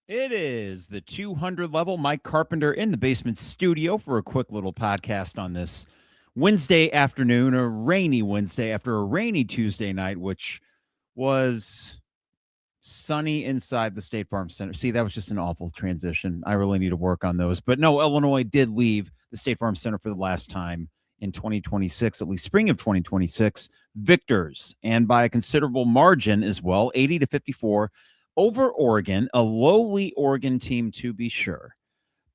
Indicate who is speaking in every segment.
Speaker 1: It is the 200 level. Mike Carpenter in the basement studio for a quick little podcast on this Wednesday afternoon, a rainy Wednesday after a rainy Tuesday night, which was sunny inside the State Farm Center. See, that was just an awful transition. I really need to work on those. But no, Illinois did leave the State Farm Center for the last time in 2026, at least spring of 2026, victors, and by a considerable margin as well, 80-54 over Oregon, a lowly Oregon team to be sure.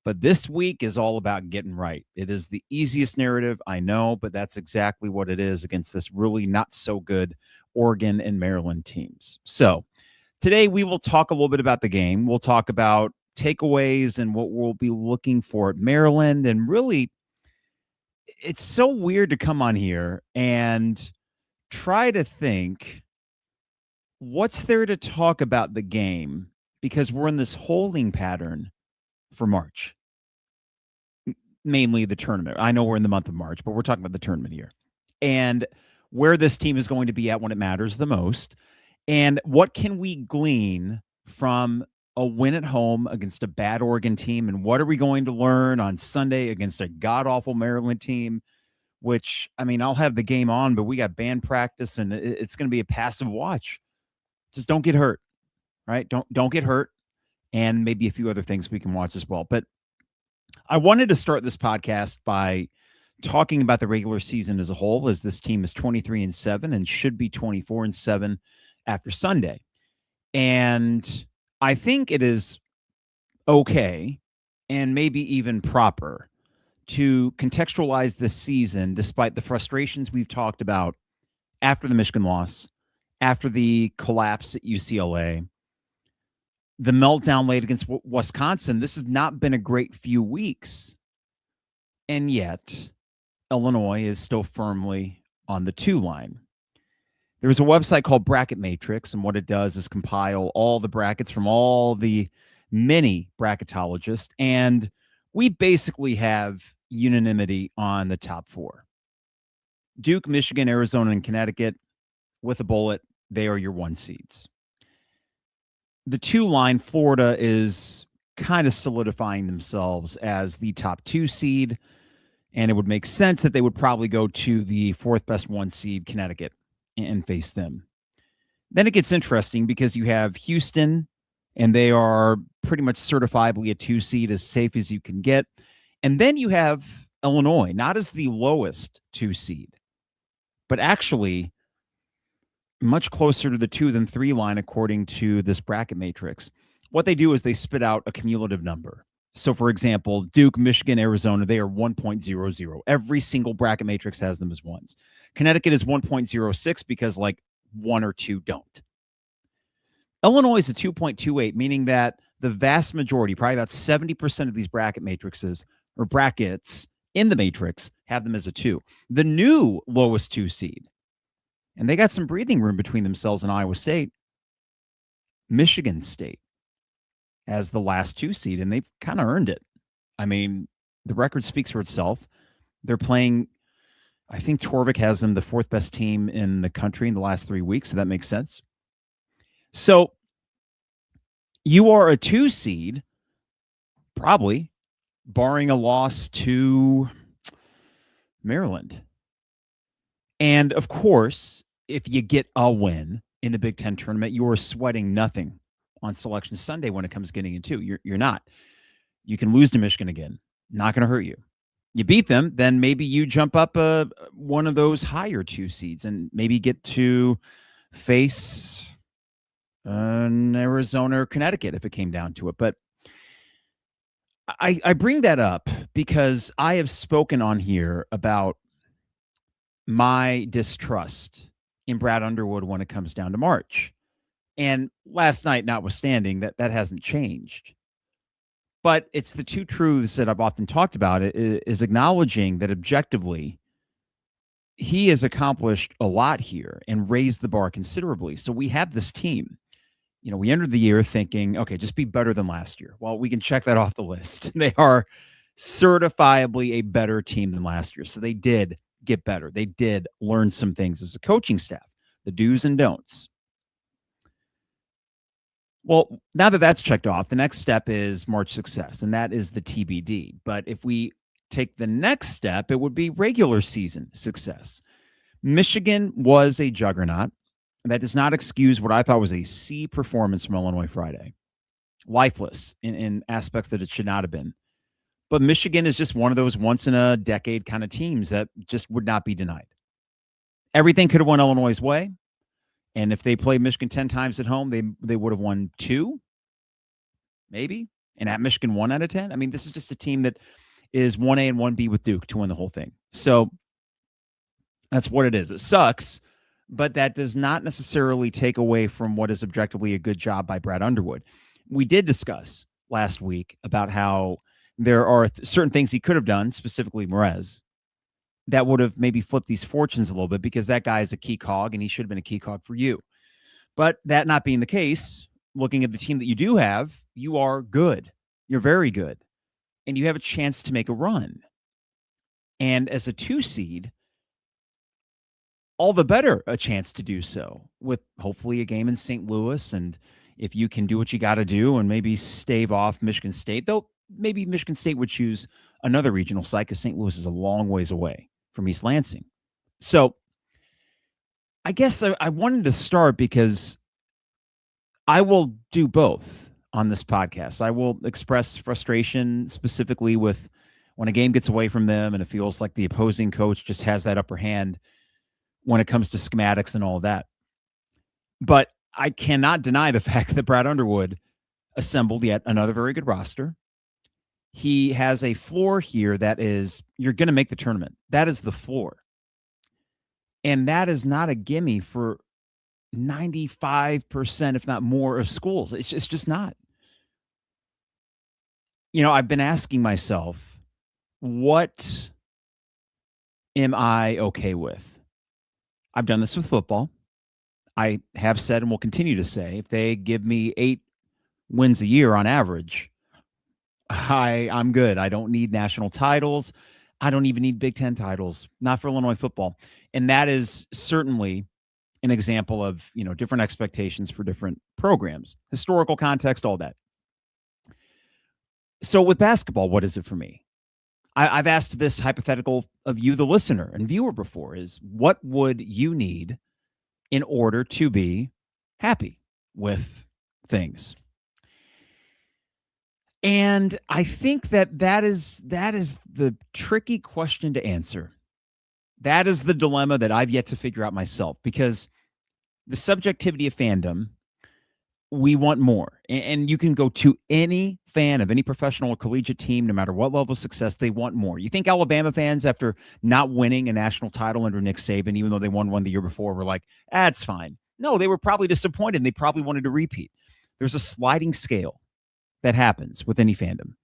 Speaker 1: But this week is all about getting right. It is the easiest narrative, I know, but that's exactly what it is against this really not so good Oregon and Maryland teams. So today we will talk a little bit about the game. We'll talk about takeaways and what we'll be looking for at Maryland. And really, it's so weird to come on here and try to think what's there to talk about the game because we're in this holding pattern for March, mainly the tournament. I know we're in the month of March, but we're talking about the tournament here and where this team is going to be at when it matters the most. And what can we glean from a win at home against a bad Oregon team? And what are we going to learn on Sunday against a god-awful Maryland team? Which, I mean, I'll have the game on, but we got band practice, and it's going to be a passive watch. Just don't get hurt, right? Don't get hurt, and maybe a few other things we can watch as well. But I wanted to start this podcast by talking about the regular season as a whole, as this team is 23-7 and should be 24-7 after Sunday. And I think it is okay and maybe even proper to contextualize this season despite the frustrations we've talked about after the Michigan loss, after the collapse at UCLA, the meltdown late against Wisconsin. This has not been a great few weeks. And yet, Illinois is still firmly on the 2 line. There's a website called Bracket Matrix, and what it does is compile all the brackets from all the many bracketologists, and we basically have unanimity on the top 4. Duke, Michigan, Arizona, and Connecticut, with a bullet, they are your 1 seeds. The 2 line, Florida, is kind of solidifying themselves as the top 2 seed, and it would make sense that they would probably go to the 4th best 1 seed, Connecticut, and face them. Then it gets interesting because you have Houston, and they are pretty much certifiably a 2 seed, as safe as you can get. And then you have Illinois, not as the lowest 2 seed, but actually much closer to the 2 than 3 line, according to this bracket matrix. What they do is they spit out a cumulative number. So, for example, Duke, Michigan, Arizona, they are 1.00. Every single bracket matrix has them as 1s. Connecticut is 1.06 because like 1 or 2 don't. Illinois is a 2.28, meaning that the vast majority, probably about 70% of these bracket matrices or brackets in the matrix have them as a 2. The new lowest 2 seed, and they got some breathing room between themselves and Iowa State, Michigan State, as the last 2 seed, and they've kind of earned it. I mean, the record speaks for itself. They're playing, I think Torvik has them the 4th best team in the country in the last 3 weeks, so that makes sense. So you are a 2 seed, probably, barring a loss to Maryland. And, of course, if you get a win in the Big Ten tournament, you are sweating nothing on Selection Sunday when it comes getting into. You're not. You can lose to Michigan again. Not going to hurt you. You beat them, then maybe you jump up one of those higher 2 seeds and maybe get to face Arizona or Connecticut if it came down to it. But I bring that up because I have spoken on here about my distrust in Brad Underwood when it comes down to March. And last night, notwithstanding, that hasn't changed. But it's the 2 truths that I've often talked about, is acknowledging that objectively, he has accomplished a lot here and raised the bar considerably. So we have this team. You know, we entered the year thinking, okay, just be better than last year. Well, we can check that off the list. They are certifiably a better team than last year. So they did get better. They did learn some things as a coaching staff, the do's and don'ts. Well, now that that's checked off, the next step is March success, and that is the TBD. But if we take the next step, it would be regular season success. Michigan was a juggernaut. That does not excuse what I thought was a C performance from Illinois Friday. Lifeless in aspects that it should not have been. But Michigan is just one of those once in a decade kind of teams that just would not be denied. Everything could have won Illinois' way. And if they played Michigan 10 times at home, they would have won 2, maybe. And at Michigan 1 out of 10. I mean, this is just a team that is 1A and 1B with Duke to win the whole thing. So that's what it is. It sucks, but that does not necessarily take away from what is objectively a good job by Brad Underwood. We did discuss last week about how there are certain things he could have done, specifically Morez, that would have maybe flipped these fortunes a little bit, because that guy is a key cog and he should have been a key cog for you. But that not being the case, looking at the team that you do have, you are good. You're very good. And you have a chance to make a run. And as a 2 seed, all the better a chance to do so, with hopefully a game in St. Louis. And if you can do what you got to do and maybe stave off Michigan State, though maybe Michigan State would choose another regional site because St. Louis is a long ways away from East Lansing. So I guess I wanted to start because I will do both on this podcast. I will express frustration specifically with when a game gets away from them and it feels like the opposing coach just has that upper hand when it comes to schematics and all of that. But I cannot deny the fact that Brad Underwood assembled yet another very good roster. He has a floor here that is, you're going to make the tournament. That is the floor. And that is not a gimme for 95%, if not more, of schools. It's just not. You know, I've been asking myself, what am I okay with? I've done this with football. I have said and will continue to say, if they give me 8 wins a year on average, I'm good. I don't need national titles. I don't even need Big Ten titles, not for Illinois football. And that is certainly an example of, you know, different expectations for different programs, historical context, all that. So with basketball, what is it for me? I've asked this hypothetical of you, the listener and viewer, before, is what would you need in order to be happy with things? And I think that is the tricky question to answer. That is the dilemma that I've yet to figure out myself, because the subjectivity of fandom, we want more. And you can go to any fan of any professional or collegiate team, no matter what level of success, they want more. You think Alabama fans, after not winning a national title under Nick Saban, even though they won one the year before, were like, it's fine. No, they were probably disappointed and they probably wanted to repeat. There's a sliding scale that happens with any fandom.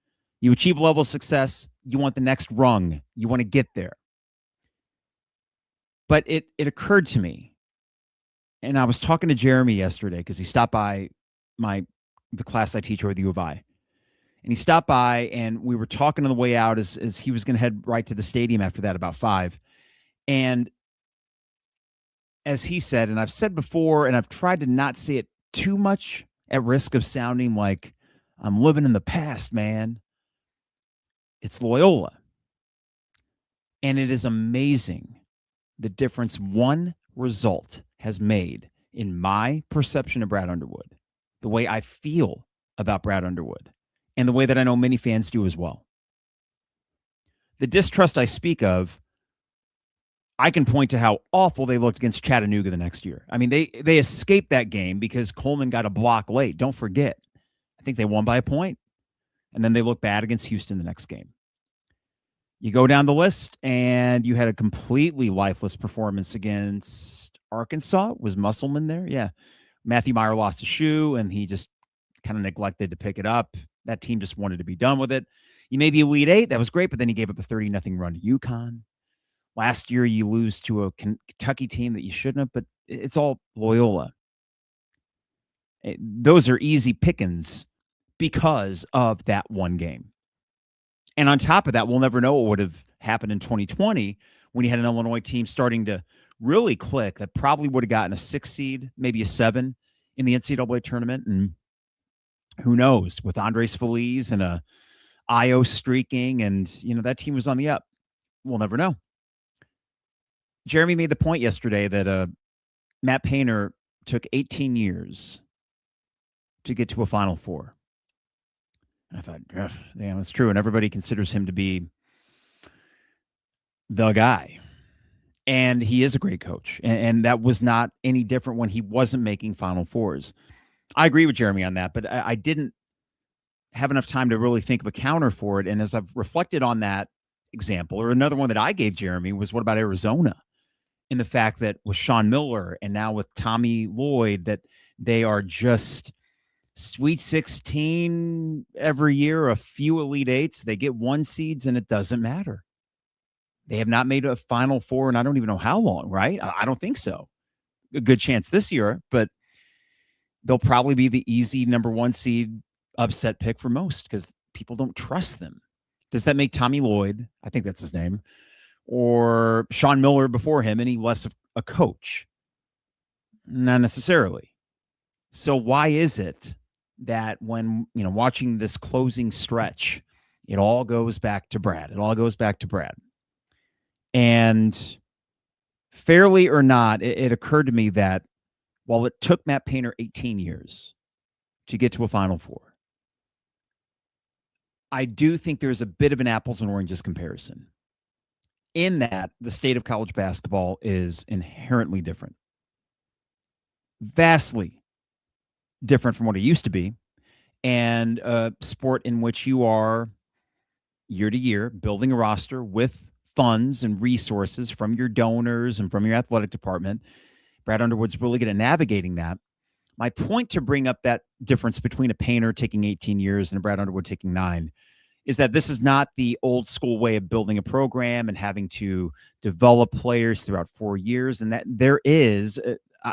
Speaker 1: You achieve a level of success, you want the next rung, you want to get there. But it occurred to me, and I was talking to Jeremy yesterday because he stopped by the class I teach over at the U of I. And he stopped by and we were talking on the way out as he was going to head right to the stadium after that, about 5. And as he said, and I've said before, and I've tried to not say it too much at risk of sounding like I'm living in the past, man. It's Loyola. And it is amazing the difference one result has made in my perception of Brad Underwood, the way I feel about Brad Underwood, and the way that I know many fans do as well. The distrust I speak of, I can point to how awful they looked against Chattanooga the next year. I mean, they escaped that game because Coleman got a block late. Don't forget. I think they won by a point. And then they looked bad against Houston the next game. You go down the list, and you had a completely lifeless performance against Arkansas. Was Musselman there? Yeah. Matthew Meyer lost a shoe, and he just kind of neglected to pick it up. That team just wanted to be done with it. You made the Elite Eight. That was great, but then he gave up a 30-0 run to UConn. Last year, you lose to a Kentucky team that you shouldn't have, but it's all Loyola. Those are easy pickings because of that one game. And on top of that, we'll never know what would have happened in 2020 when you had an Illinois team starting to really click that probably would have gotten a 6 seed, maybe a 7 in the NCAA tournament. And Who knows? With Andres Feliz and a Io streaking, and that team was on the up. We'll never know. Jeremy made the point yesterday that Matt Painter took 18 years to get to a Final Four. I thought, damn, that's true. And everybody considers him to be the guy. And he is a great coach. And that was not any different when he wasn't making Final Fours. I agree with Jeremy on that, but I didn't have enough time to really think of a counter for it. And as I've reflected on that example, or another one that I gave Jeremy was, what about Arizona? In the fact that with Sean Miller and now with Tommy Lloyd, that they are just Sweet 16 every year, a few Elite Eights. They get 1 seeds and it doesn't matter. They have not made a Final Four, and I don't even know how long, right? I don't think so. A good chance this year, but they'll probably be the easy number 1 seed upset pick for most because people don't trust them. Does that make Tommy Lloyd, I think that's his name, or Sean Miller before him any less of a coach? Not necessarily. So why is it that when, watching this closing stretch, it all goes back to Brad? It all goes back to Brad. And fairly or not, it occurred to me that while it took Matt Painter 18 years to get to a Final Four, I do think there's a bit of an apples and oranges comparison in that the state of college basketball is inherently different. Vastly different from what it used to be. And a sport in which you are year to year building a roster with funds and resources from your donors and from your athletic department. Brad Underwood's really good at navigating that. My point to bring up that difference between a Painter taking 18 years and a Brad Underwood taking 9 is that this is not the old school way of building a program and having to develop players throughout 4 years. And that there is,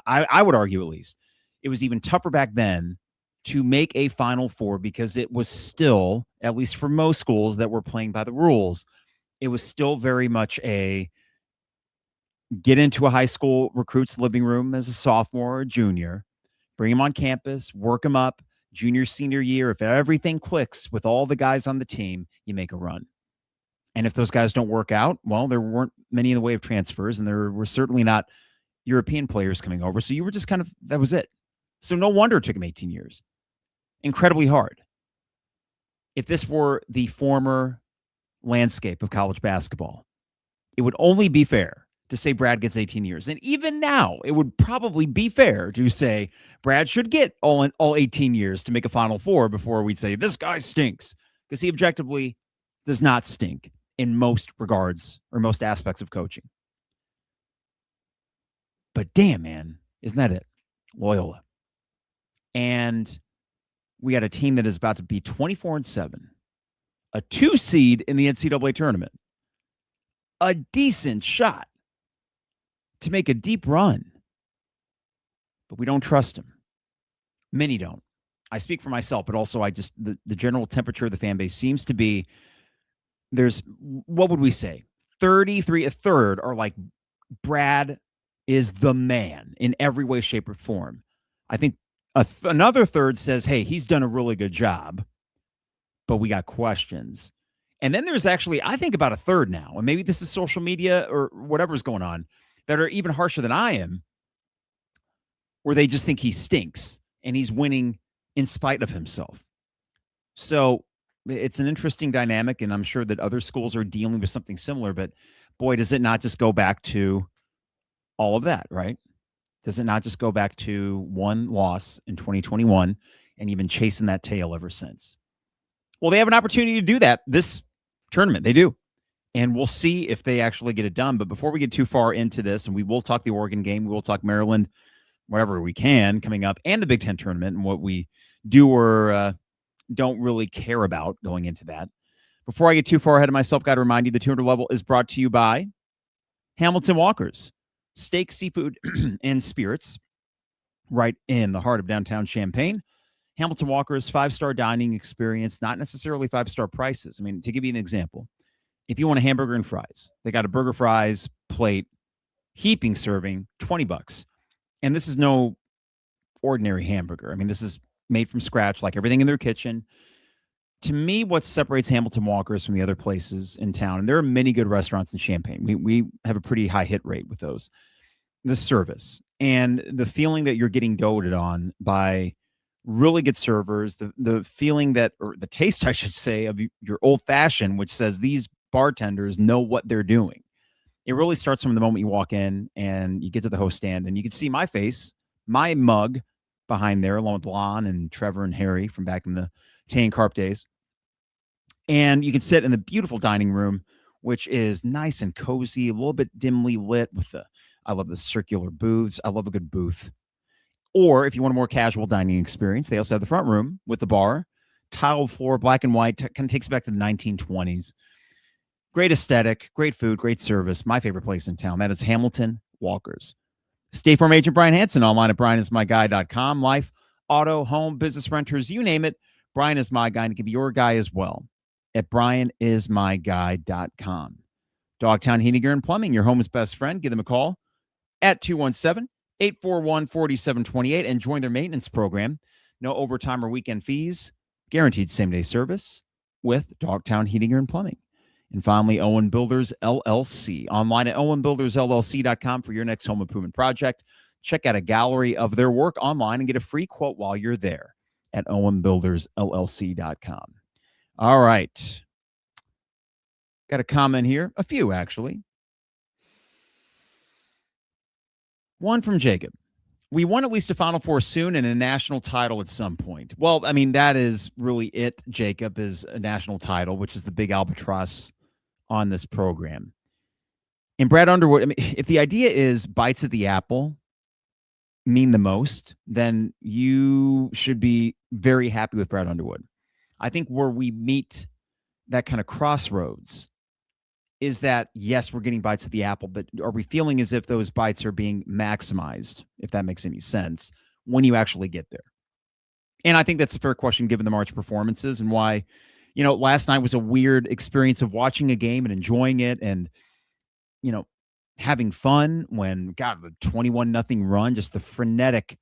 Speaker 1: I would argue at least, it was even tougher back then to make a Final Four because it was still, at least for most schools that were playing by the rules, it was still very much a get into a high school recruit's living room as a sophomore or junior, bring them on campus, work them up, junior, senior year. If everything clicks with all the guys on the team, you make a run. And if those guys don't work out, well, there weren't many in the way of transfers, and there were certainly not European players coming over. So you were just that was it. So no wonder it took him 18 years. Incredibly hard. If this were the former landscape of college basketball, it would only be fair to say Brad gets 18 years. And even now, it would probably be fair to say Brad should get all 18 years to make a Final Four before we'd say this guy stinks, because he objectively does not stink in most regards or most aspects of coaching. But damn, man, isn't that it? Loyola. And we got a team that is about to be 24-7, a 2 seed in the NCAA tournament, a decent shot to make a deep run. But we don't trust him. Many don't. I speak for myself, but also the general temperature of the fan base seems to be, there's, what would we say? 33, a third are like, Brad is the man in every way, shape, or form. I think another third says, hey, he's done a really good job, but we got questions. And then there's actually, I think, about a third now, and maybe this is social media or whatever's going on, that are even harsher than I am, where they just think he stinks and he's winning in spite of himself. So it's an interesting dynamic, and I'm sure that other schools are dealing with something similar, but boy, does it not just go back to all of that, right? Does it not just go back to one loss in 2021 and even chasing that tail ever since? Well, they have an opportunity to do that this tournament. They do. And we'll see if they actually get it done. But before we get too far into this, and we will talk the Oregon game, we will talk Maryland, whatever we can coming up, and the Big Ten tournament and what we do or don't really care about going into that. Before I get too far ahead of myself, got to remind you the 200 level is brought to you by Hamilton Walkers, steak, seafood, and spirits right in the heart of downtown Champaign. Hamilton Walkers, 5-star dining experience, not necessarily 5-star prices. I mean, to give you an example, if you want a hamburger and fries, they got a burger fries plate, heaping serving, $20. And this is no ordinary hamburger. I mean, this is made from scratch, like everything in their kitchen. To me, what separates Hamilton Walkers from the other places in town, and there are many good restaurants in Champaign. We have a pretty high hit rate with those. The service and the feeling that you're getting doted on by really good servers, the feeling that, or the taste, I should say, of your old fashioned, which says these bartenders know what they're doing. It really starts from the moment you walk in and you get to the host stand, and you can see my face, my mug behind there, along with Lon and Trevor and Harry from back in the Tay and Carp days. And you can sit in the beautiful dining room, which is nice and cozy, a little bit dimly lit with I love the circular booths. I love a good booth. Or if you want a more casual dining experience, they also have the front room with the bar, tiled floor, black and white, kind of takes back to the 1920s. Great aesthetic, great food, great service. My favorite place in town. That is Hamilton Walkers. State Farm agent Brian Hansen online at brianismyguy.com. Life, auto, home, business renters, you name it. Brian is my guy, and it can be your guy as well at brianismyguy.com. Dogtown Heating, Gear, and Plumbing, your home's best friend. Give them a call at 217-841-4728 and join their maintenance program. No overtime or weekend fees. Guaranteed same-day service with Dogtown Heating, Gear, and Plumbing. And finally, Owen Builders, LLC. Online at owenbuildersllc.com for your next home improvement project. Check out a gallery of their work online and get a free quote while you're there at owenbuildersllc.com. All right. Got a comment here. A few, actually. One from Jacob. We want at least a Final Four soon and a national title at some point. Well, I mean, that is really it, Jacob, is a national title, which is the big albatross on this program. And Brad Underwood, I mean, if the idea is bites at the apple mean the most, then you should be very happy with Brad Underwood. I think where we meet that kind of crossroads is that, yes, we're getting bites at the apple, but are we feeling as if those bites are being maximized, if that makes any sense, when you actually get there? And I think that's a fair question given the March performances and why, last night was a weird experience of watching a game and enjoying it and, having fun when, God, the 21-0 run, just the frenetic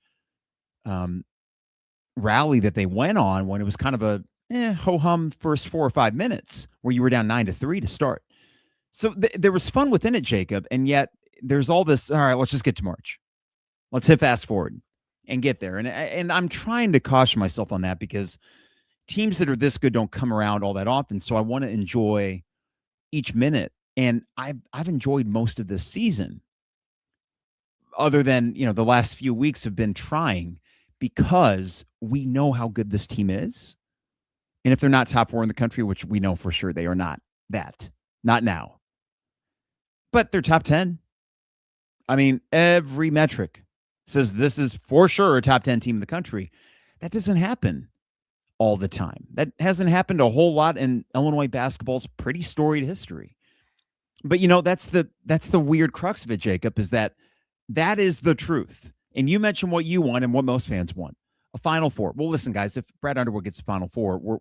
Speaker 1: rally that they went on when it was kind of a ho-hum first 4 or 5 minutes where you were down 9-3 to start. So there was fun within it, Jacob, and yet there's all this, all right, let's just get to March. Let's hit fast forward and get there. And I'm trying to caution myself on that because teams that are this good don't come around all that often. So I want to enjoy each minute. And I've enjoyed most of this season other than, the last few weeks have been trying because we know how good this team is. And if they're not top 4 in the country, which we know for sure they are not now. But they're top 10. I mean, every metric says this is for sure a top 10 team in the country. That doesn't happen all the time. That hasn't happened a whole lot in Illinois basketball's pretty storied history. But, that's the weird crux of it, Jacob, is that is the truth. And you mentioned what you want and what most fans want, a Final Four. Well, listen, guys, if Brad Underwood gets the Final Four,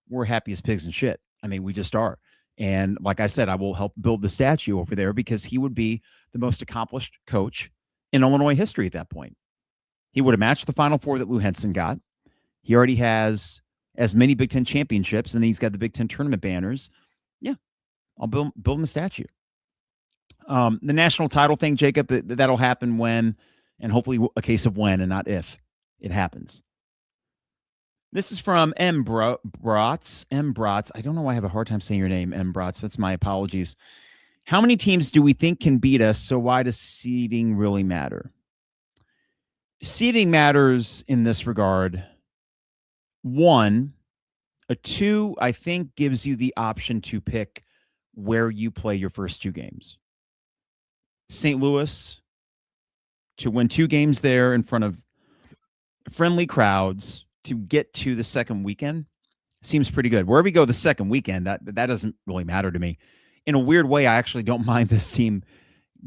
Speaker 1: we're happy as pigs and shit. I mean, we just are. And like I said, I will help build the statue over there because he would be the most accomplished coach in Illinois history at that point. He would have matched the Final Four that Lou Henson got. He already has as many Big Ten championships, and he's got the Big Ten tournament banners. Yeah, I'll build him a statue. The national title thing, Jacob, that'll happen when, and hopefully a case of when and not if it happens. This is from M. Brotz. I don't know why I have a hard time saying your name, M. Brotz. That's my apologies. How many teams do we think can beat us? So why does seeding really matter? Seeding matters in this regard. 1, a 2, I think, gives you the option to pick where you play your first 2 games. St. Louis, to win 2 games there in front of friendly crowds to get to the second weekend seems pretty good. Wherever you go the second weekend, that doesn't really matter to me. In a weird way, I actually don't mind this team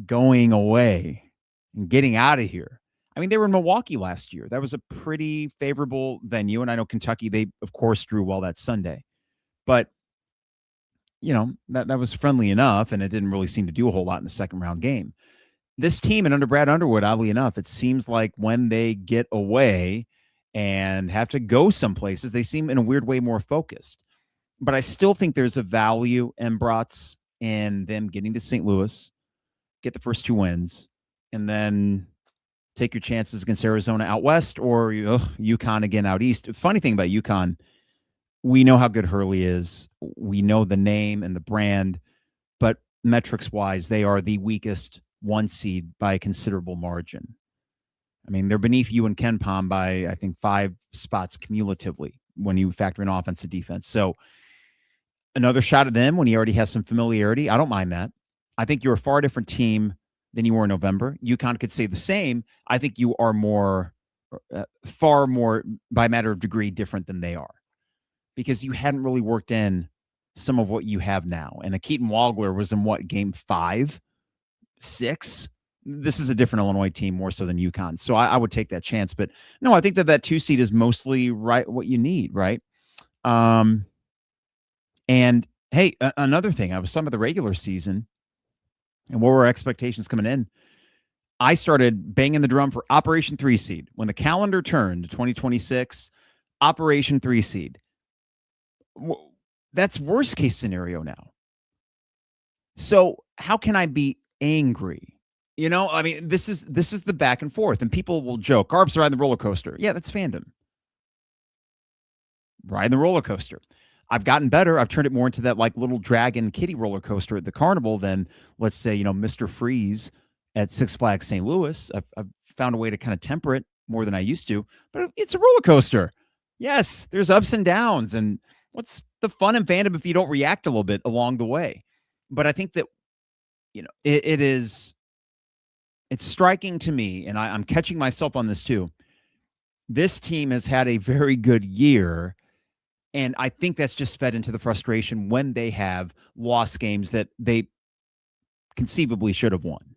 Speaker 1: going away and getting out of here. I mean, they were in Milwaukee last year. That was a pretty favorable venue. And I know Kentucky, they, of course, drew well that Sunday. But, that was friendly enough, and it didn't really seem to do a whole lot in the second round game. This team, and under Brad Underwood, oddly enough, it seems like when they get away, and have to go some places. They seem in a weird way more focused. But I still think there's a value in Brats in them getting to St. Louis, get the first 2 wins, and then take your chances against Arizona out west or UConn again out east. Funny thing about UConn, we know how good Hurley is. We know the name and the brand, but metrics-wise, they are the weakest 1 seed by a considerable margin. I mean, they're beneath you and Ken Pom by, I think, 5 spots cumulatively when you factor in offense and defense. So another shot at them when he already has some familiarity. I don't mind that. I think you're a far different team than you were in November. UConn could say the same. I think you are far more, by a matter of degree, different than they are because you hadn't really worked in some of what you have now. And a Keaton Wagler was in what, game 5, 6? This is a different Illinois team more so than UConn. So I would take that chance. But no, I think that 2 seed is mostly right what you need, right? And hey, another thing, I was talking about the regular season and what were our expectations coming in. I started banging the drum for Operation 3 seed. When the calendar turned to 2026, Operation 3 seed. That's worst case scenario now. So how can I be angry? I mean, this is the back and forth, and people will joke, Carps riding the roller coaster. Yeah, that's fandom. Riding the roller coaster. I've gotten better. I've turned it more into that like little dragon kitty roller coaster at the carnival than, let's say, Mr. Freeze at Six Flags St. Louis. I've found a way to kind of temper it more than I used to, but it's a roller coaster. Yes, there's ups and downs, and what's the fun in fandom if you don't react a little bit along the way? But I think that, it's striking to me, and I'm catching myself on this too. This team has had a very good year, and I think that's just fed into the frustration when they have lost games that they conceivably should have won.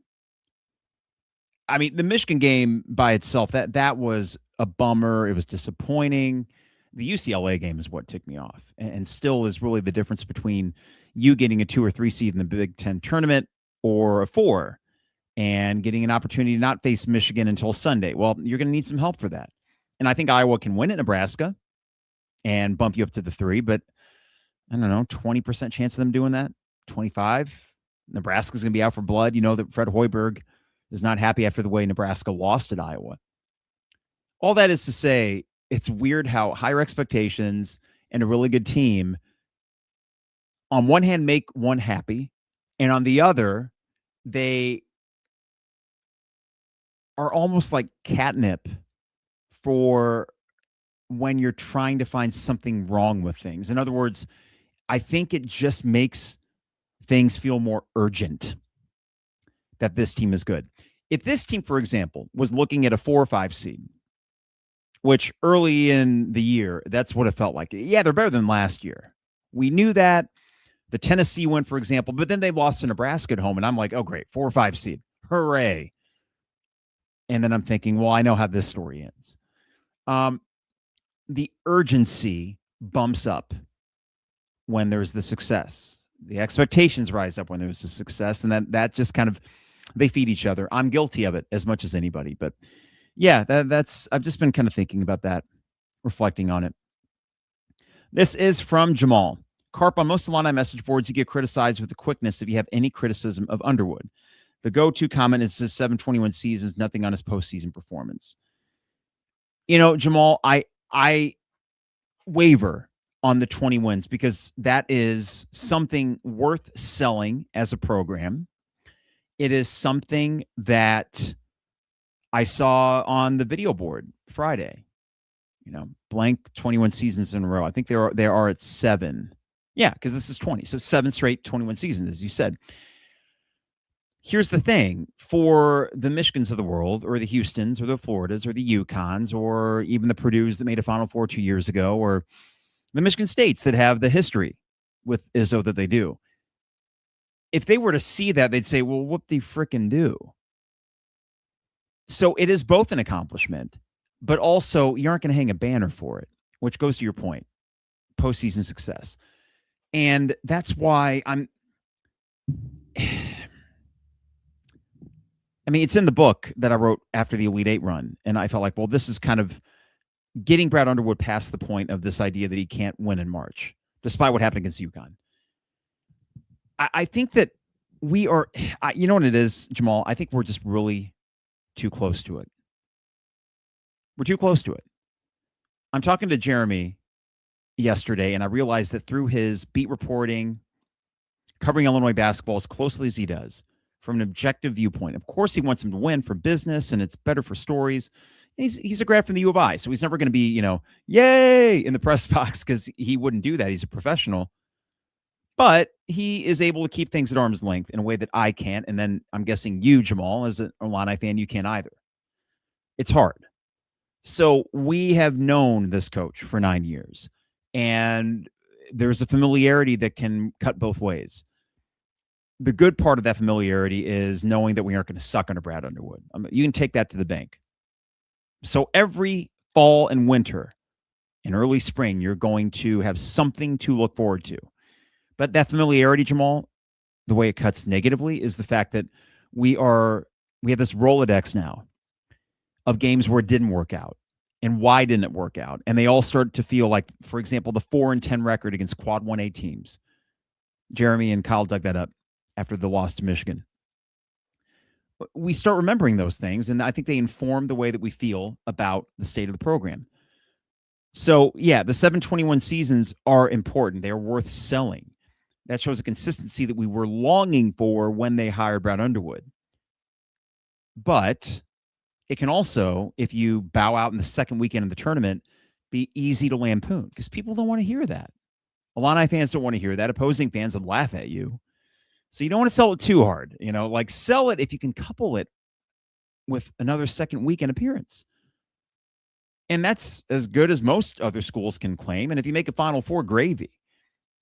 Speaker 1: I mean, the Michigan game by itself, that was a bummer. It was disappointing. The UCLA game is what ticked me off, and still is really the difference between you getting a 2 or 3 seed in the Big Ten tournament or a 4 and getting an opportunity to not face Michigan until Sunday. Well, you're going to need some help for that. And I think Iowa can win at Nebraska and bump you up to the 3, but I don't know, 20% chance of them doing that, 25. Nebraska's going to be out for blood. That Fred Hoiberg is not happy after the way Nebraska lost at Iowa. All that is to say, it's weird how higher expectations and a really good team on one hand make one happy, and on the other, they are almost like catnip for when you're trying to find something wrong with things. In other words, I think it just makes things feel more urgent that this team is good. If this team, for example, was looking at a 4 or 5 seed, which early in the year, that's what it felt like. Yeah, they're better than last year. We knew that. The Tennessee win, for example, but then they lost to Nebraska at home, and I'm like, oh, great, 4 or 5 seed. Hooray. And then I'm thinking, well, I know how this story ends. The urgency bumps up when there's the success. The expectations rise up when there's the success, and that just kind of, they feed each other. I'm guilty of it as much as anybody, but yeah, that's I've just been kind of thinking about that, reflecting on it. This is from Jamal. Carp, on most Illini message boards, you get criticized with the quickness if you have any criticism of Underwood. The go-to comment is his 721 seasons, nothing on his postseason performance. Jamal, I waver on the 20 wins because that is something worth selling as a program. It is something that I saw on the video board Friday. Blank 21 seasons in a row. I think they are at 7. Yeah, because this is 20. So 7 straight 21 seasons, as you said. Here's the thing. For the Michigans of the world, or the Houstons, or the Floridas, or the UConns, or even the Purdues that made a Final Four 2 years ago, or the Michigan States that have the history with Izzo that they do, if they were to see that, they'd say, well, what they frickin' do? So it is both an accomplishment, but also you aren't going to hang a banner for it, which goes to your point, postseason success. And that's why it's in the book that I wrote after the Elite Eight run. And I felt like, well, this is kind of getting Brad Underwood past the point of this idea that he can't win in March, despite what happened against UConn. I think that we are, you know what it is, Jamal? I think we're just really too close to it. We're too close to it. I'm talking to Jeremy yesterday, and I realized that through his beat reporting, covering Illinois basketball as closely as he does, from an objective viewpoint, of course, he wants him to win for business, and it's better for stories. And he's a grad from the U of I, so he's never going to be, yay in the press box, because he wouldn't do that. He's a professional. But he is able to keep things at arm's length in a way that I can't. And then I'm guessing you, Jamal, as an Illini fan, you can't either. It's hard. So we have known this coach for 9 years, and there's a familiarity that can cut both ways. The good part of that familiarity is knowing that we aren't going to suck under Brad Underwood. You can take that to the bank. So every fall and winter and early spring, you're going to have something to look forward to. But that familiarity, Jamal, the way it cuts negatively is the fact that we have this Rolodex now of games where it didn't work out. And why didn't it work out? And they all start to feel like, for example, the 4-10 record against Quad 1A teams. Jeremy and Kyle dug that up after the loss to Michigan. We start remembering those things, and I think they inform the way that we feel about the state of the program. So, yeah, the 721 seasons are important. They are worth selling. That shows a consistency that we were longing for when they hired Brad Underwood. But it can also, if you bow out in the second weekend of the tournament, be easy to lampoon because people don't want to hear that. Illini fans don't want to hear that. Opposing fans would laugh at you. So you don't want to sell it too hard. Sell it if you can couple it with another second weekend appearance. And that's as good as most other schools can claim. And if you make a Final Four, gravy.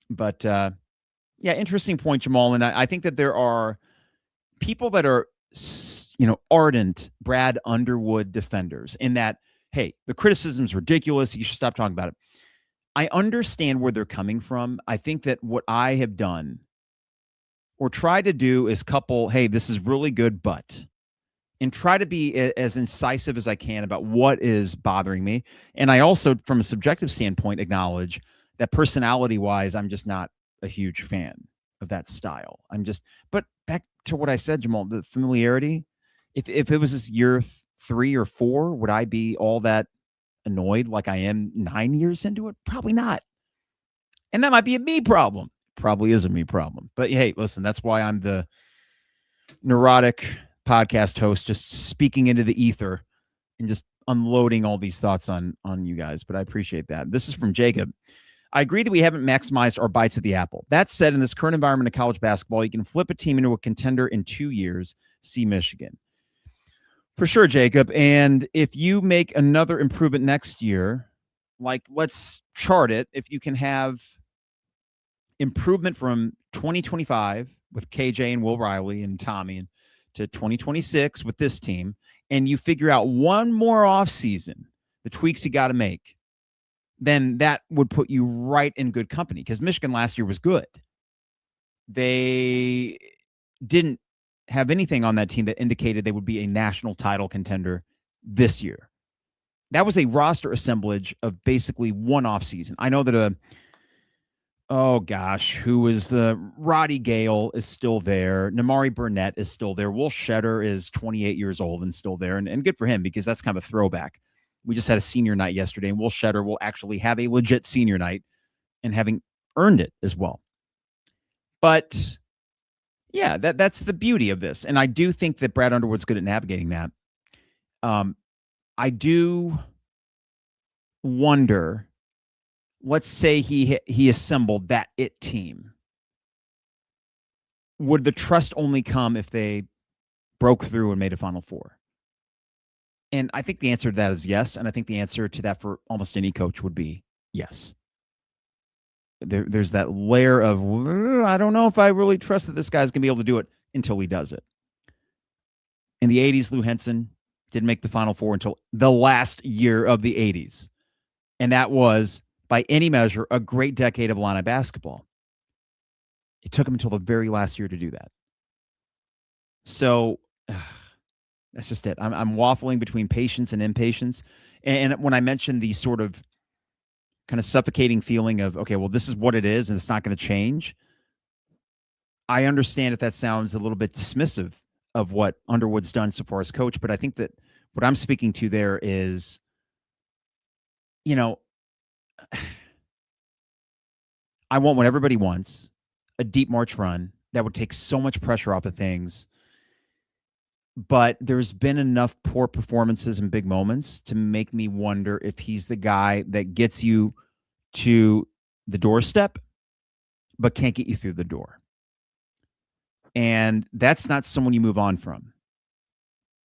Speaker 1: But, yeah, interesting point, Jamal. And I think that there are people that are, ardent Brad Underwood defenders in that, hey, the criticism's ridiculous. You should stop talking about it. I understand where they're coming from. I think that what I have done or try to do is couple, hey, this is really good, but, and try to be as incisive as I can about what is bothering me. And I also, from a subjective standpoint, acknowledge that personality-wise, I'm just not a huge fan of that style. But back to what I said, Jamal, the familiarity, if it was this year 3 or 4, would I be all that annoyed like I am 9 years into it? Probably not. And that might be a me problem. Probably is a me problem. But hey, listen, that's why I'm the neurotic podcast host, just speaking into the ether and just unloading all these thoughts on you guys. But I appreciate that. This is from Jacob. I agree that we haven't maximized our bites at the apple. That said, in this current environment of college basketball, you can flip a team into a contender in 2 years. See Michigan. For sure, Jacob. And if you make another improvement next year, let's chart it. If you can have improvement from 2025 with KJ and Will Riley and Tommy and to 2026 with this team, and you figure out one more offseason, the tweaks you got to make, then that would put you right in good company because Michigan last year was good. They didn't have anything on that team that indicated they would be a national title contender this year. That was a roster assemblage of basically one offseason. I know that Roddy Gale is still there. Namari Burnett is still there. Will Shedder is 28 years old and still there. And good for him because that's kind of a throwback. We just had a senior night yesterday, and Will Shedder will actually have a legit senior night and having earned it as well. But, yeah, that's the beauty of this. And I do think that Brad Underwood's good at navigating that. I do wonder, let's say he assembled that it team. Would the trust only come if they broke through and made a Final Four? And I think the answer to that is yes. And I think the answer to that for almost any coach would be yes. There's that layer of, I don't know if I really trust that this guy's going to be able to do it until he does it. In the 80s, Lou Henson didn't make the Final Four until the last year of the 80s. And that was, by any measure, a great decade of Illini basketball. It took him until the very last year to do that. So That's just it. I'm waffling between patience and impatience. And when I mentioned the sort of kind of suffocating feeling of, okay, well, this is what it is and it's not going to change, I understand if that sounds a little bit dismissive of what Underwood's done so far as coach, but I think that what I'm speaking to there is, you know, I want what everybody wants, a deep March run that would take so much pressure off of things. But there's been enough poor performances and big moments to make me wonder if he's the guy that gets you to the doorstep, but can't get you through the door. And that's not someone you move on from.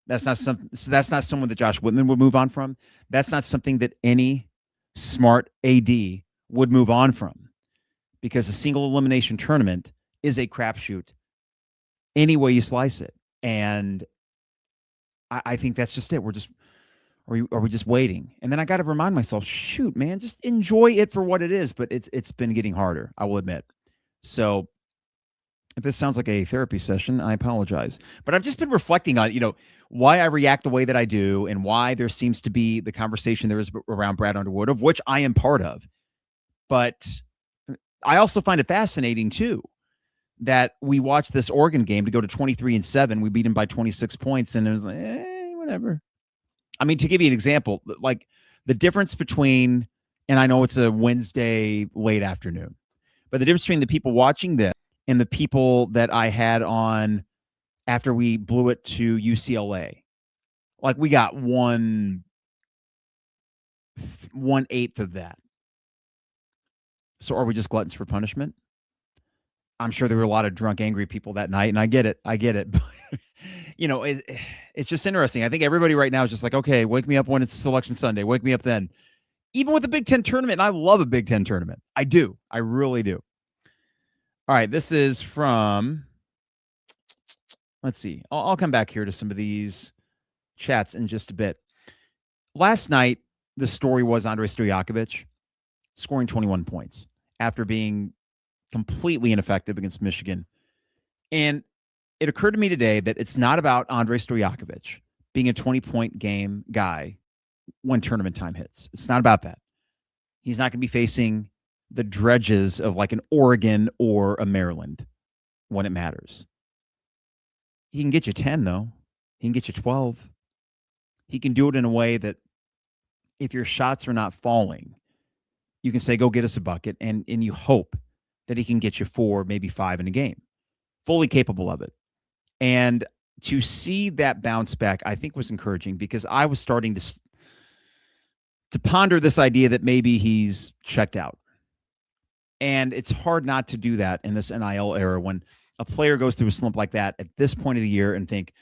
Speaker 1: That's not someone that Josh Whitman would move on from. That's not something that any smart AD would move on from, because a single elimination tournament is a crapshoot any way you slice it. And I think that's just it. Are we just waiting? And then I got to remind myself, shoot, man, just enjoy it for what it is. But it's been getting harder, I will admit. So if this sounds like a therapy session, I apologize. But I've just been reflecting on, why I react the way that I do and why there seems to be the conversation there is around Brad Underwood, of which I am part of. But I also find it fascinating, too, that we watched this Oregon game to go to 23-7. We beat him by 26 points, and it was like, whatever. I mean, to give you an example, like the difference between, and I know it's a Wednesday late afternoon, but the difference between the people watching this and the people that I had on after we blew it to UCLA, like we got 1/8 of that. So are we just gluttons for punishment? I'm sure there were a lot of drunk, angry people that night, and I get it. But, it's just interesting. I think everybody right now is just like, okay, wake me up when it's Selection Sunday. Wake me up then. Even with the Big Ten tournament, and I love a Big Ten tournament. I do. I really do. All right, this is from, let's see. I'll come back here to some of these chats in just a bit. Last night, the story was Andrej Stojakovic scoring 21 points after being completely ineffective against Michigan. And it occurred to me today that it's not about Andrej Stojakovic being a 20-point game guy when tournament time hits. It's not about that. He's not going to be facing the dredges of like an Oregon or a Maryland when it matters. He can get you 10, though. He can get you 12. He can do it in a way that if your shots are not falling, you can say, go get us a bucket, and you hope that he can get you 4, maybe 5 in a game. Fully capable of it. And to see that bounce back, I think was encouraging, because I was starting to ponder this idea that maybe he's checked out. And it's hard not to do that in this NIL era when a player goes through a slump like that at this point of the year and think,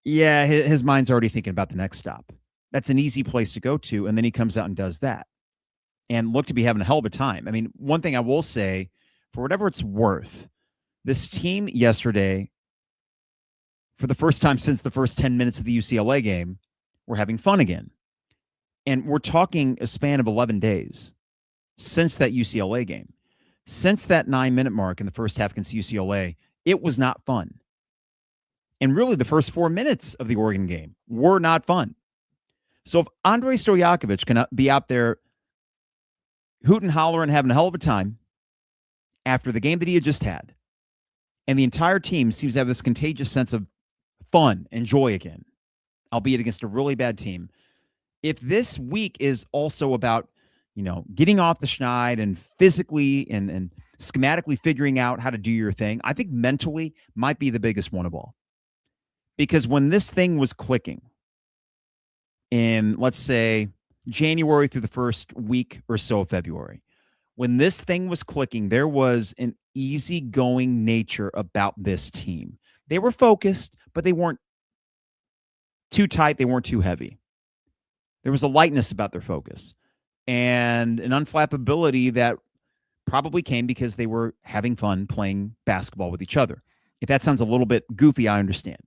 Speaker 1: yeah, his mind's already thinking about the next stop. That's an easy place to go to. And then he comes out and does that and look to be having a hell of a time. I mean, one thing I will say, for whatever it's worth, this team yesterday, for the first time since the first 10 minutes of the UCLA game, were having fun again. And we're talking a span of 11 days since that UCLA game. Since that 9-minute mark in the first half against UCLA, it was not fun. And really, the first 4 minutes of the Oregon game were not fun. So if Andrej Stojakovic can be out there hooting, hollering, having a hell of a time after the game that he had just had, and the entire team seems to have this contagious sense of fun and joy again, albeit against a really bad team, if this week is also about, getting off the schneid and physically and schematically figuring out how to do your thing, I think mentally might be the biggest one of all. Because when this thing was clicking in, let's say, January through the first week or so of February, when this thing was clicking, there was an easygoing nature about this team. They were focused, but they weren't too tight. They weren't too heavy. There was a lightness about their focus and an unflappability that probably came because they were having fun playing basketball with each other. If that sounds a little bit goofy, I understand.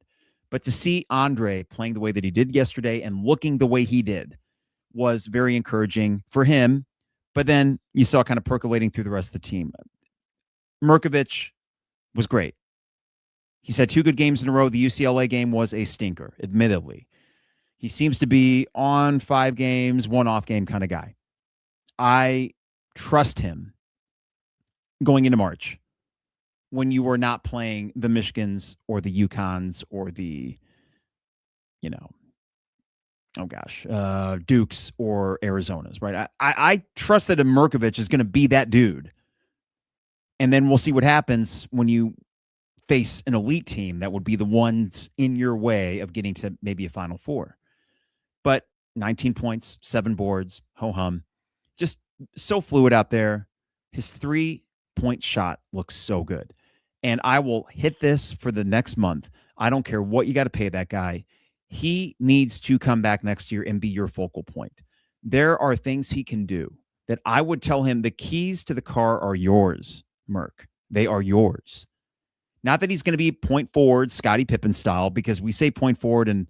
Speaker 1: But to see Andre playing the way that he did yesterday and looking the way he did was very encouraging for him. But then you saw kind of percolating through the rest of the team. Mirkovic was great. He's had 2 good games in a row. The UCLA game was a stinker, admittedly. He seems to be on 5 games, 1 off game kind of guy. I trust him going into March when you are not playing the Michigans or the UConns or the, Dukes or Arizonas, right? I trust that Mirkovic is going to be that dude. And then we'll see what happens when you face an elite team that would be the ones in your way of getting to maybe a Final Four. But 19 points, 7 boards, ho-hum. Just so fluid out there. His 3-point shot looks so good. And I will hit this for the next month. I don't care what you got to pay that guy. He needs to come back next year and be your focal point. There are things he can do that I would tell him the keys to the car are yours, Merk. They are yours. Not that he's going to be point forward, Scottie Pippen style, because we say point forward, and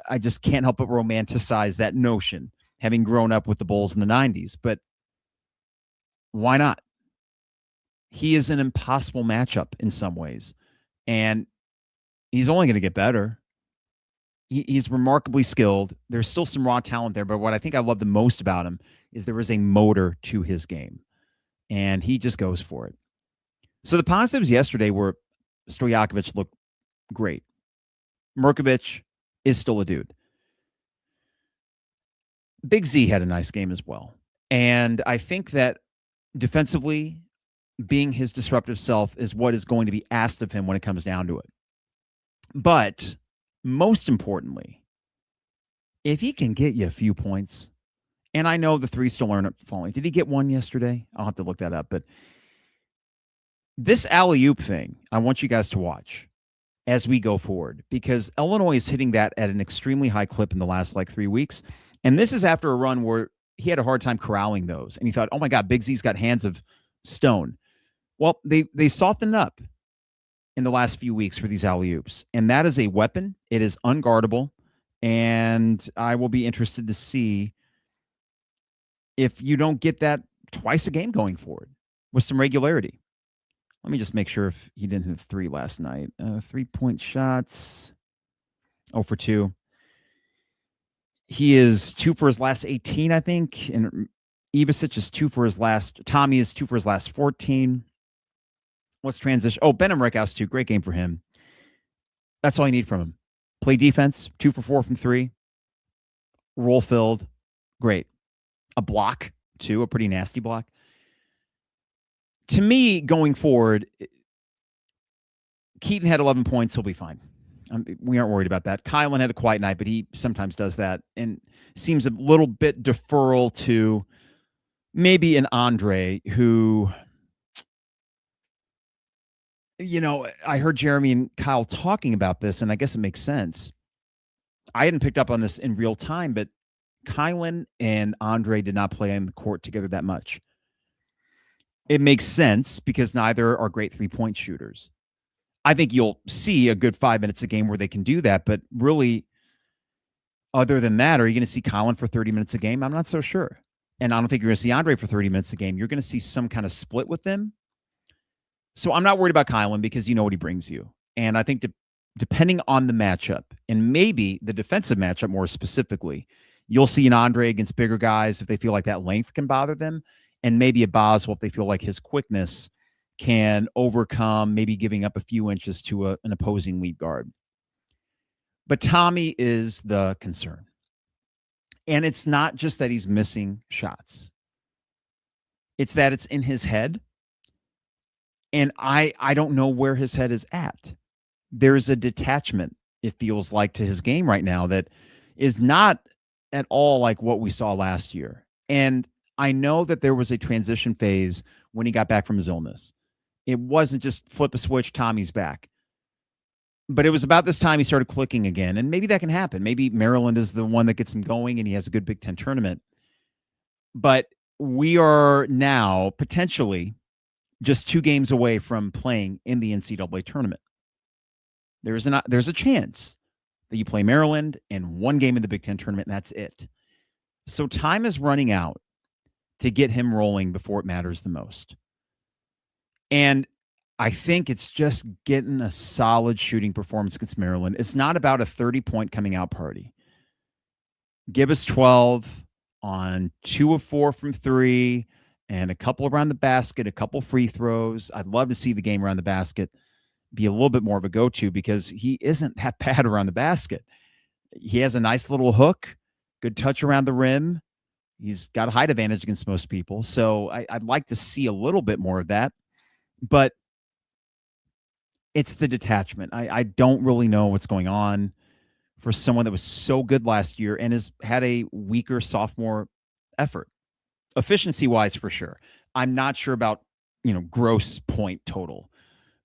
Speaker 1: I just can't help but romanticize that notion, having grown up with the Bulls in the 90s. But why not? He is an impossible matchup in some ways, and he's only going to get better. He's remarkably skilled. There's still some raw talent there, but what I think I love the most about him is there is a motor to his game, and he just goes for it. So the positives yesterday were Stojakovic looked great. Mirkovic is still a dude. Big Z had a nice game as well. And I think that defensively, being his disruptive self is what is going to be asked of him when it comes down to it. But most importantly, if he can get you a few points, and I know the 3 still aren't falling. Did he get 1 yesterday? I'll have to look that up. But this alley-oop thing, I want you guys to watch as we go forward, because Illinois is hitting that at an extremely high clip in the last 3 weeks. And this is after a run where he had a hard time corralling those. And he thought, oh my God, Big Z's got hands of stone. Well, they softened up in the last few weeks for these alley-oops. And that is a weapon. It is unguardable. And I will be interested to see if you don't get that twice a game going forward with some regularity. Let me just make sure if he didn't hit 3 last night. 3-point shots. 0 for 2. He is 2 for his last 18, I think. And Ivasic is 2 for his last. Tommy is 2 for his last 14. Let's transition. Oh, Ben Emrickhouse, too. Great game for him. That's all you need from him. Play defense. 2 for 4 from 3. Roll filled. Great. A block, too. A pretty nasty block. To me, going forward, Keaton had 11 points. He'll be fine. We aren't worried about that. Kylan had a quiet night, but he sometimes does that and seems a little bit deferral to maybe an Andre who, I heard Jeremy and Kyle talking about this, and I guess it makes sense. I hadn't picked up on this in real time, but Kylan and Andre did not play on the court together that much. It makes sense because neither are great 3-point shooters. I think you'll see a good 5 minutes a game where they can do that. But really, other than that, are you going to see Colin for 30 minutes a game? I'm not so sure. And I don't think you're going to see Andre for 30 minutes a game. You're going to see some kind of split with them. So I'm not worried about Kylan because you know what he brings you. And I think depending on the matchup, and maybe the defensive matchup more specifically, you'll see an Andre against bigger guys if they feel like that length can bother them. And maybe a Boswell if they feel like his quickness can overcome maybe giving up a few inches to an opposing lead guard. But Tommy is the concern. And it's not just that he's missing shots. It's that it's in his head. And I don't know where his head is at. There's a detachment, it feels like, to his game right now that is not at all like what we saw last year. And I know that there was a transition phase when he got back from his illness. It wasn't just flip a switch, Tommy's back. But it was about this time he started clicking again. And maybe that can happen. Maybe Maryland is the one that gets him going and he has a good Big Ten tournament. But we are now potentially just 2 games away from playing in the NCAA tournament. There's a chance that you play Maryland and 1 game in the Big Ten tournament, and that's it. So time is running out to get him rolling before it matters the most. And I think it's just getting a solid shooting performance against Maryland. It's not about a 30-point coming out party. Give us 12 on 2 of 4 from 3 and a couple around the basket, a couple free throws. I'd love to see the game around the basket be a little bit more of a go-to because he isn't that bad around the basket. He has a nice little hook, good touch around the rim. He's got a height advantage against most people. So I'd like to see a little bit more of that. But it's the detachment. I don't really know what's going on for someone that was so good last year and has had a weaker sophomore effort. Efficiency-wise, for sure. I'm not sure about, gross point total.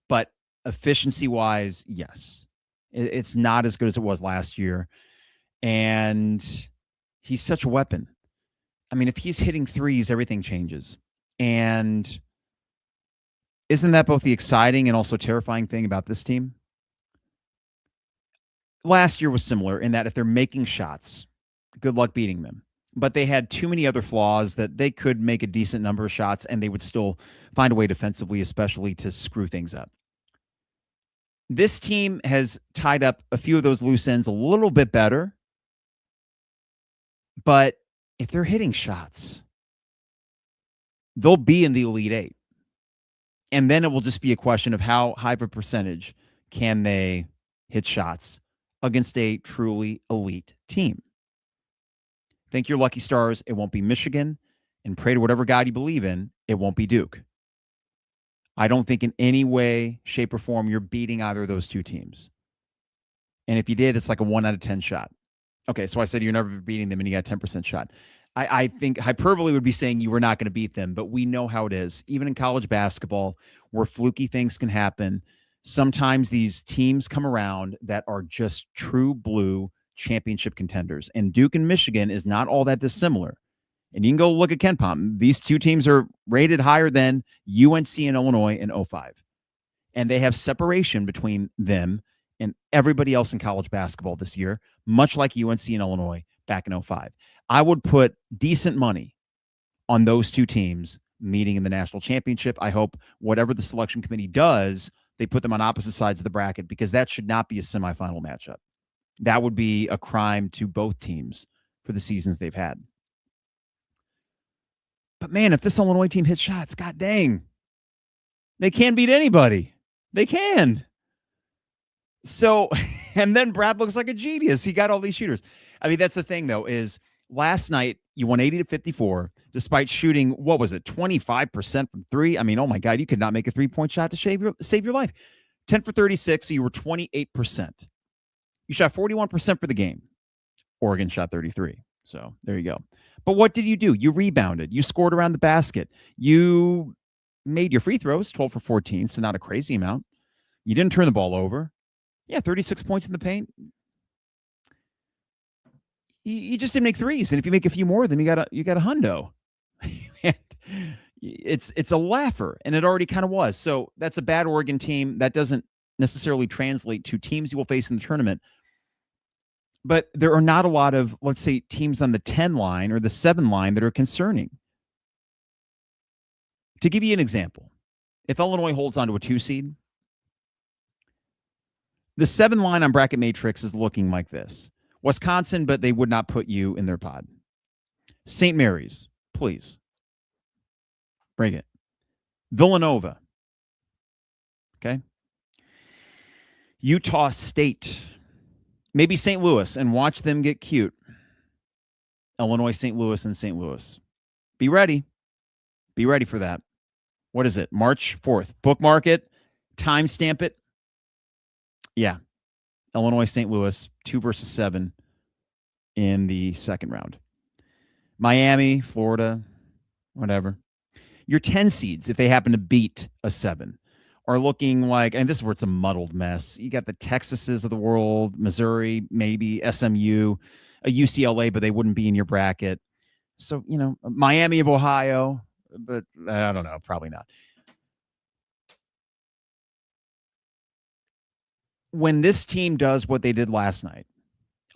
Speaker 1: But efficiency-wise, yes. It's not as good as it was last year. And he's such a weapon. I mean, if he's hitting threes, everything changes. And isn't that both the exciting and also terrifying thing about this team? Last year was similar in that if they're making shots, good luck beating them. But they had too many other flaws that they could make a decent number of shots and they would still find a way defensively, especially to screw things up. This team has tied up a few of those loose ends a little bit better. But if they're hitting shots, they'll be in the Elite Eight. And then it will just be a question of how high of a percentage can they hit shots against a truly elite team. Thank your lucky stars. It won't be Michigan. And pray to whatever God you believe in, it won't be Duke. I don't think in any way, shape, or form you're beating either of those two teams. And if you did, it's like a 1 out of 10 shot. Okay, so I said you're never beating them and you got a 10% shot. I think hyperbole would be saying you were not going to beat them, but we know how it is. Even in college basketball, where fluky things can happen, sometimes these teams come around that are just true blue championship contenders. And Duke and Michigan is not all that dissimilar. And you can go look at KenPom. These two teams are rated higher than UNC and Illinois in 05. And they have separation between them and everybody else in college basketball this year, much like UNC and Illinois back in 05. I would put decent money on those two teams meeting in the national championship. I hope whatever the selection committee does, they put them on opposite sides of the bracket because that should not be a semifinal matchup. That would be a crime to both teams for the seasons they've had. But man, if this Illinois team hits shots, god dang, they can beat anybody. They can. So, and then Brad looks like a genius. He got all these shooters. I mean, that's the thing, though, is last night you won 80-54, despite shooting, what was it, 25% from three? I mean, oh my God, you could not make a three-point shot to save your life. 10 for 36, so you were 28%. You shot 41% for the game. Oregon shot 33. So there you go. But what did you do? You rebounded. You scored around the basket. You made your free throws, 12 for 14, so not a crazy amount. You didn't turn the ball over. Yeah, 36 points in the paint. You just didn't make threes, and if you make a few more, then you got a hundo. It's a laugher, and it already kind of was. So that's a bad Oregon team. That doesn't necessarily translate to teams you will face in the tournament. But there are not a lot of, let's say, teams on the 10 line or the 7 line that are concerning. To give you an example, if Illinois holds on to a 2 seed, the 7 line on Bracket Matrix is looking like this. Wisconsin, but they would not put you in their pod. St. Mary's, please. Bring it. Villanova. Okay. Utah State. Maybe St. Louis, and watch them get cute. Illinois, St. Louis, and St. Louis. Be ready. Be ready for that. What is it? March 4th. Bookmark it. Timestamp it. Yeah. Illinois, St. Louis, 2 versus 7 in the second round. Miami, Florida, whatever. Your 10 seeds, if they happen to beat a 7, are looking like, and this is where it's a muddled mess. You got the Texases of the world, Missouri, maybe SMU, a UCLA, but they wouldn't be in your bracket. So, Miami of Ohio, but I don't know, probably not. When this team does what they did last night,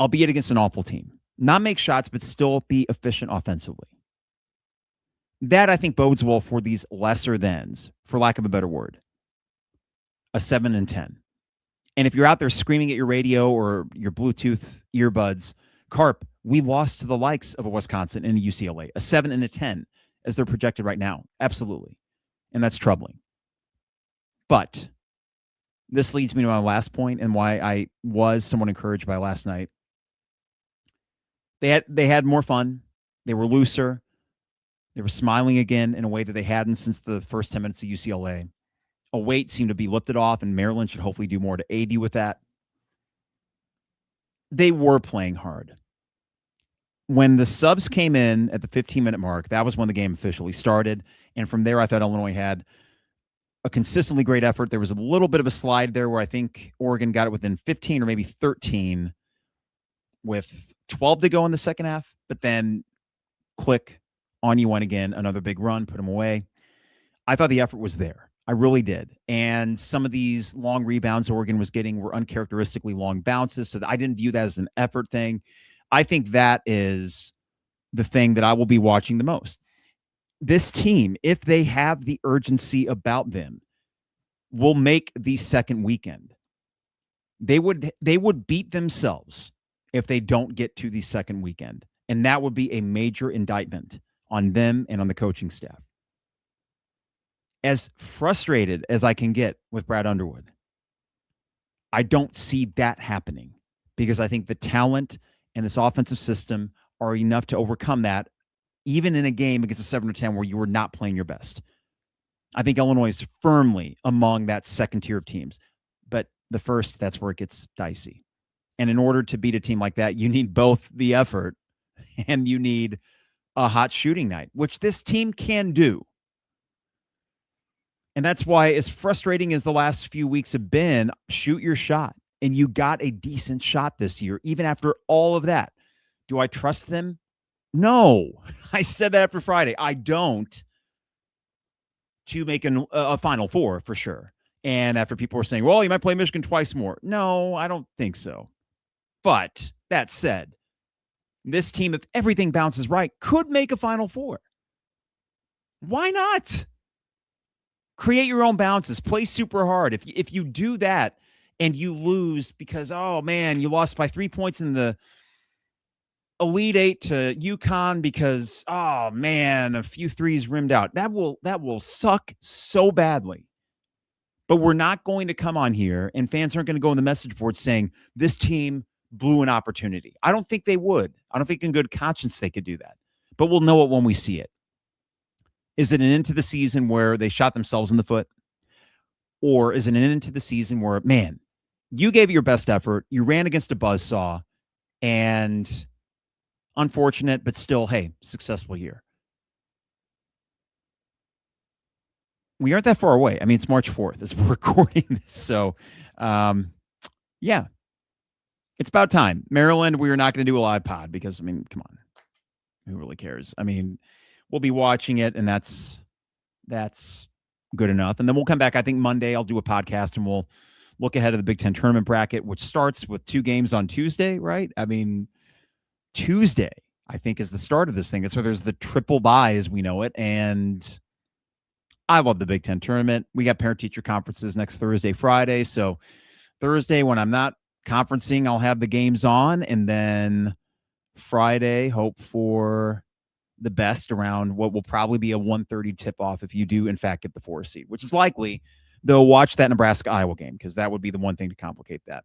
Speaker 1: albeit against an awful team, not make shots, but still be efficient offensively, that I think bodes well for these lesser thans, for lack of a better word. a 7-10. And if you're out there screaming at your radio or your Bluetooth earbuds, Carp, we lost to the likes of a Wisconsin and a UCLA, a 7-10 as they're projected right now. Absolutely. And that's troubling. But this leads me to my last point and why I was somewhat encouraged by last night. They had more fun. They were looser. They were smiling again in a way that they hadn't since the first 10 minutes of UCLA. A weight seemed to be lifted off, and Maryland should hopefully do more to aid you with that. They were playing hard. When the subs came in at the 15-minute mark, that was when the game officially started. And from there, I thought Illinois had a consistently great effort. There was a little bit of a slide there where I think Oregon got it within 15 or maybe 13 with 12 to go in the second half. But then click, on you went again, another big run, put them away. I thought the effort was there. I really did. And some of these long rebounds Oregon was getting were uncharacteristically long bounces. So I didn't view that as an effort thing. I think that is the thing that I will be watching the most. This team, if they have the urgency about them, will make the second weekend. They would beat themselves if they don't get to the second weekend. And that would be a major indictment on them and on the coaching staff. As frustrated as I can get with Brad Underwood, I don't see that happening because I think the talent and this offensive system are enough to overcome that, even in a game against a 7-10 where you were not playing your best. I think Illinois is firmly among that second tier of teams. But the first, that's where it gets dicey. And in order to beat a team like that, you need both the effort and you need a hot shooting night, which this team can do. And that's why, as frustrating as the last few weeks have been, shoot your shot. And you got a decent shot this year, even after all of that. Do I trust them? No. I said that after Friday. I don't, to make a Final Four for sure. And after people were saying, well, you might play Michigan twice more. No, I don't think so. But that said, this team, if everything bounces right, could make a Final Four. Why not? Create your own bounces. Play super hard. If you do that and you lose because, oh, man, you lost by 3 points in the Elite Eight to UConn because, oh, man, a few threes rimmed out. That will suck so badly. But we're not going to come on here, and fans aren't going to go on the message board saying this team blew an opportunity. I don't think they would. I don't think in good conscience they could do that. But we'll know it when we see it. Is it an end to the season where they shot themselves in the foot? Or is it an end to the season where, man, you gave it your best effort, you ran against a buzzsaw, and unfortunate, but still, hey, successful year. We aren't that far away. I mean, it's March 4th as we're recording this. So, yeah, it's about time. Maryland, we are not going to do a live pod because, I mean, come on. Who really cares? I mean, we'll be watching it, and that's good enough. And then we'll come back. I think Monday I'll do a podcast, and we'll look ahead of the Big Ten tournament bracket, which starts with 2 games on Tuesday, right? I mean, Tuesday, I think, is the start of this thing. That's where there's the triple bye as we know it. And I love the Big Ten tournament. We got parent-teacher conferences next Thursday, Friday. So Thursday, when I'm not conferencing, I'll have the games on. And then Friday, hope for the best around what will probably be a 1:30 tip-off if you do, in fact, get the 4 seed, which is likely, though. Watch that Nebraska-Iowa game because that would be the one thing to complicate that.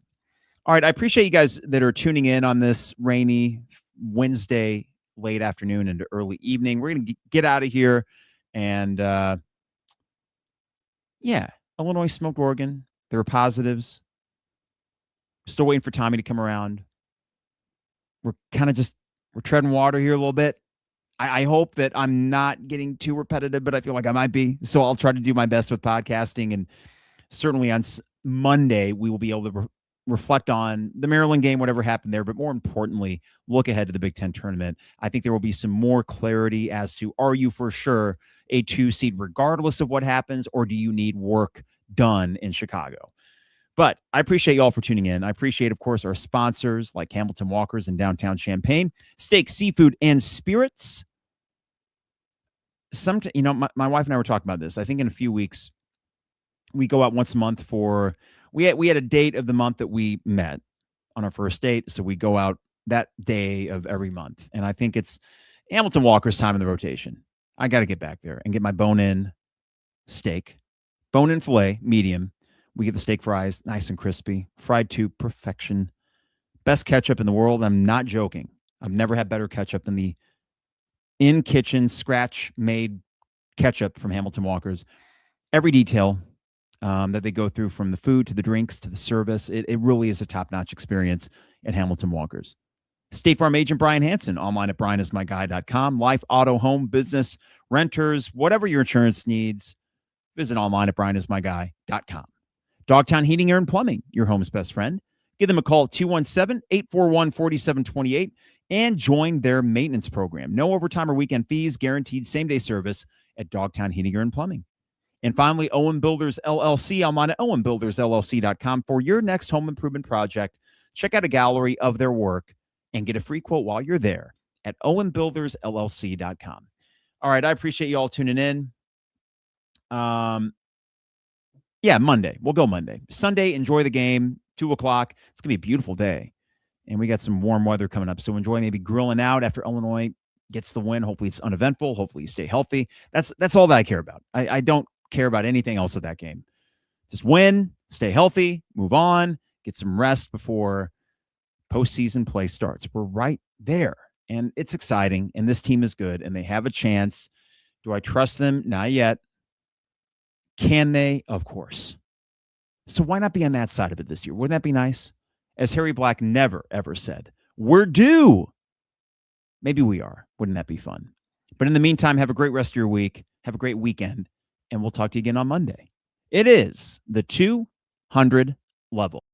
Speaker 1: All right, I appreciate you guys that are tuning in on this rainy Wednesday late afternoon into early evening. We're going to get out of here. And, yeah, Illinois smoked Oregon. There are positives. Still waiting for Tommy to come around. We're kind of we're treading water here a little bit. I hope that I'm not getting too repetitive, but I feel like I might be. So I'll try to do my best with podcasting. And certainly on Monday, we will be able to reflect on the Maryland game, whatever happened there. But more importantly, look ahead to the Big Ten tournament. I think there will be some more clarity as to, are you for sure a 2 seed regardless of what happens, or do you need work done in Chicago? But I appreciate you all for tuning in. I appreciate, of course, our sponsors like Hamilton Walkers in downtown Champaign, Steak, Seafood, and Spirits. My wife and I were talking about this. I think in a few weeks, We go out once a month for we had a date of the month that we met on our first date, so we go out that day of every month. And I think it's Hamilton Walker's time in the rotation. I got to get back there and get my bone-in steak, bone-in filet, medium. We get the steak fries, nice and crispy, fried to perfection. Best ketchup in the world. I'm not joking. I've never had better ketchup than the in-kitchen, scratch-made ketchup from Hamilton Walker's. Every detail that they go through, from the food to the drinks to the service, it really is a top-notch experience at Hamilton Walker's. State Farm agent Brian Hansen, online at brianismyguy.com. Life, auto, home, business, renters, whatever your insurance needs, visit online at brianismyguy.com. Dogtown Heating, Air, and Plumbing, your home's best friend. Give them a call at 217-841-4728 and join their maintenance program. No overtime or weekend fees, guaranteed same-day service at Dogtown Heating, Air, and Plumbing. And finally, Owen Builders LLC. I'm on at owenbuildersllc.com for your next home improvement project. Check out a gallery of their work and get a free quote while you're there at owenbuildersllc.com. All right, I appreciate you all tuning in. Yeah, Monday. We'll go Monday. Sunday, enjoy the game, 2 o'clock. It's going to be a beautiful day. And we got some warm weather coming up. So enjoy maybe grilling out after Illinois gets the win. Hopefully it's uneventful. Hopefully you stay healthy. That's all that I care about. I don't care about anything else of that game. Just win, stay healthy, move on, get some rest before postseason play starts. We're right there, and it's exciting, and this team is good, and they have a chance. Do I trust them? Not yet. Can they? Of course. So why not be on that side of it this year? Wouldn't that be nice? As Harry Black never, ever said, we're due. Maybe we are. Wouldn't that be fun? But in the meantime, have a great rest of your week. Have a great weekend, and we'll talk to you again on Monday. It is the 200 level.